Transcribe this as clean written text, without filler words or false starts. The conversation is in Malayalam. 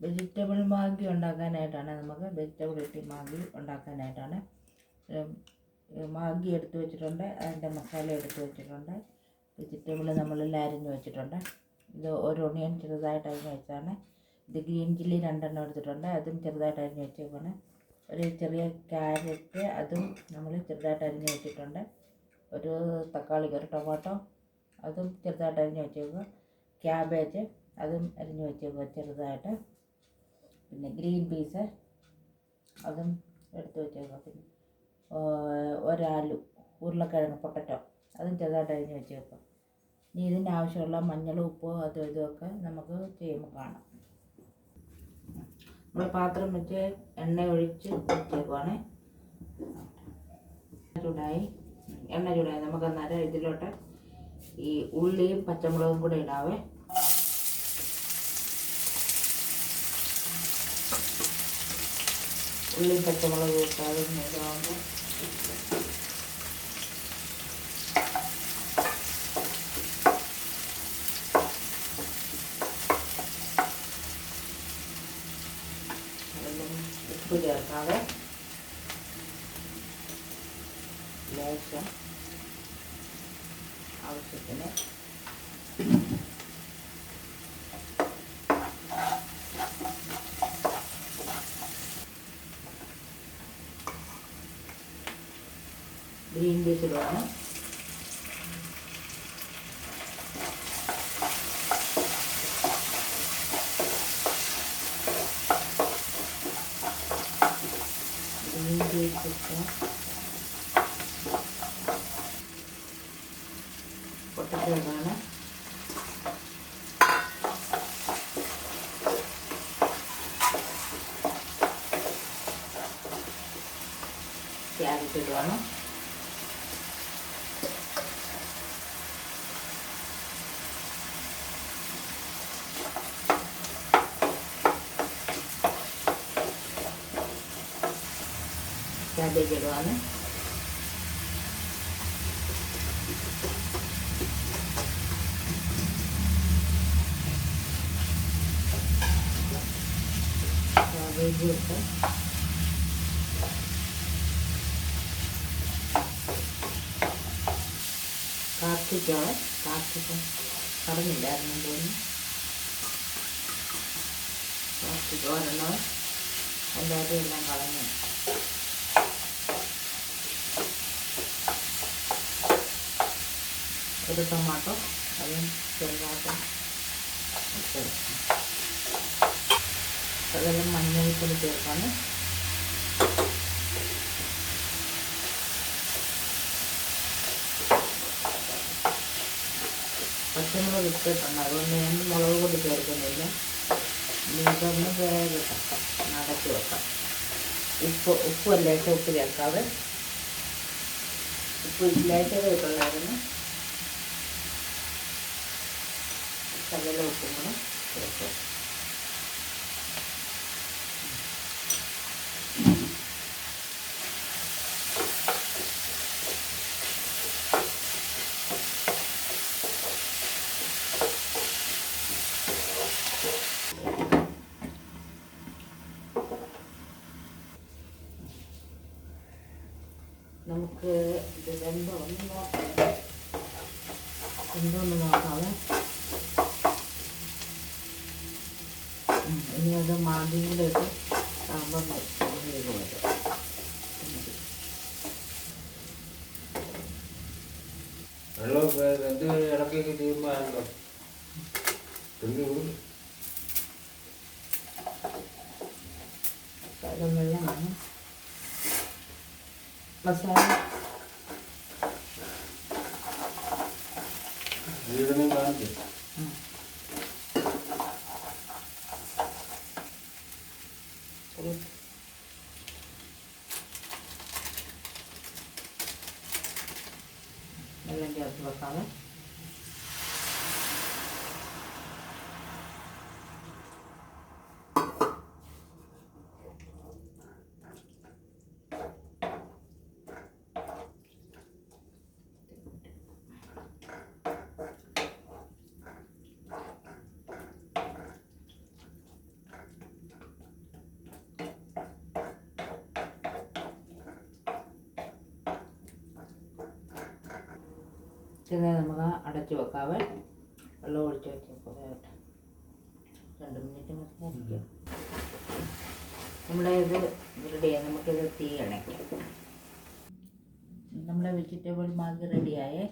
വെജിറ്റബിൾ മാഗി ഉണ്ടാക്കാനായിട്ടാണ് നമുക്ക് വെജിറ്റബിൾ ഇട്ട് മാഗി ഉണ്ടാക്കാനായിട്ടാണ്. മാഗി എടുത്ത് വെച്ചിട്ടുണ്ട്, അതിൻ്റെ മസാല എടുത്ത് വെച്ചിട്ടുണ്ട്, വെജിറ്റബിൾ നമ്മളെല്ലാം അരിഞ്ഞ് വെച്ചിട്ടുണ്ട്. ഇത് ഒരു ഒണിയൻ ചെറുതായിട്ട് അരിഞ്ഞ് വെച്ചാണ്. ഇത് ഗ്രീൻ ചില്ലി 2 എണ്ണം എടുത്തിട്ടുണ്ട്, അതും ചെറുതായിട്ട് അരിഞ്ഞ് വെച്ചേക്കാണ്. ഒരു ചെറിയ ക്യാരറ്റ് അതും നമ്മൾ ചെറുതായിട്ട് അരിഞ്ഞ് വെച്ചിട്ടുണ്ട്. ഒരു തക്കാളി, ഒരു ടൊമാറ്റോ അതും ചെറുതായിട്ട് അരിഞ്ഞ് വെച്ചേക്കുക. ക്യാബേജ് അതും അരിഞ്ഞ് വെച്ചേക്കുക ചെറുതായിട്ട്. പിന്നെ ഗ്രീൻ പീസ് അതും എടുത്ത് വെച്ചേക്കുക. പിന്നെ ഒരാലു, ഉരുളക്കിഴങ്ങ്, പൊട്ടറ്റോ അതും ചെറുതായിട്ട് അരിഞ്ഞ് വെച്ചേക്കുക. ഇനി ഇതിൻ്റെ ആവശ്യമുള്ള മഞ്ഞളും ഉപ്പും അതും ഇതുമൊക്കെ നമുക്ക് ചെയ്യുമ്പോൾ കാണാം. നമ്മൾ പാത്രം വെച്ച് എണ്ണ ഒഴിച്ച് വെച്ചേക്കുവാണ്. എണ്ണ ചൂടായി നമുക്ക് അന്നേരം ഇതിലോട്ട് ഈ ഉള്ളിയും പച്ചമുളകും കൂടെ ഇടാവേ. ഉള്ളിയും പച്ചമുളകും ഇട്ടാൽ ഇതാവുമ്പോൾ ഉപ്പ് ചേർക്കാതെ ലേശം ആവശ്യത്തിന് ഗ്രീൻ പീസ് ഇടുവാണ്. ഗ്രീൻ പീസ് പൊട്ടറ്റോ ഇടാണ്. ക്യാരറ്റ് ഇടുവാണ്. ക്യാബേജ് ഇടുവാണ്. ക്യാബേജ് ഇട്ട് കാപ്സിക്കം പറഞ്ഞില്ലായിരുന്നു തോന്നുന്നു. കാപ്സിക്കം ഒരെണ്ണം എല്ലാവരും എല്ലാം കളഞ്ഞു. ഒരു ടൊമാറ്റോ അതും ചെറുതായിട്ട് അതെല്ലാം മഞ്ഞൾപ്പൊടി ചേർക്കാണ്. പച്ചമുളക് ഇട്ടിട്ടുണ്ട്, അതുകൊണ്ട് ഞാൻ മുളക് പൊടി ചേർക്കുന്നില്ല. ഇതൊന്ന് വേഗം അടച്ച് വെക്കാം. ഉപ്പ് ലേശം ഉപ്പ് ചേർക്കാതെ, ഉപ്പ് ലേശമേ ഇട്ടുള്ളായിരുന്നു. ശകല ഉപ്പും കൂടെ ചേർക്കാം. നമുക്ക് ഇത് എന്തോന്ന് നോക്കാവേ. ഇനി അത് മാഗിയും കൂടെ ഇട്ട് ആകുമ്പം വരും. വെള്ളം എന്ത് ഇടയ്ക്കൊക്കെ ചെയ്യുമ്പോൾ വെള്ളമാണ് മസാല. വെള്ളം ചേർത്ത് വെക്കാതെ ഇത് നമുക്ക് അടച്ചു വെക്കാവേ. വെള്ളം ഒഴിച്ച് വെച്ചേക്കാം. 2 മിനിറ്റ് മസാല നമ്മുടെ ഇത് റെഡിയായി. നമുക്കിത് തീ അണയ്ക്കാം. നമ്മുടെ വെജിറ്റബിൾ മാഗി റെഡിയായേ.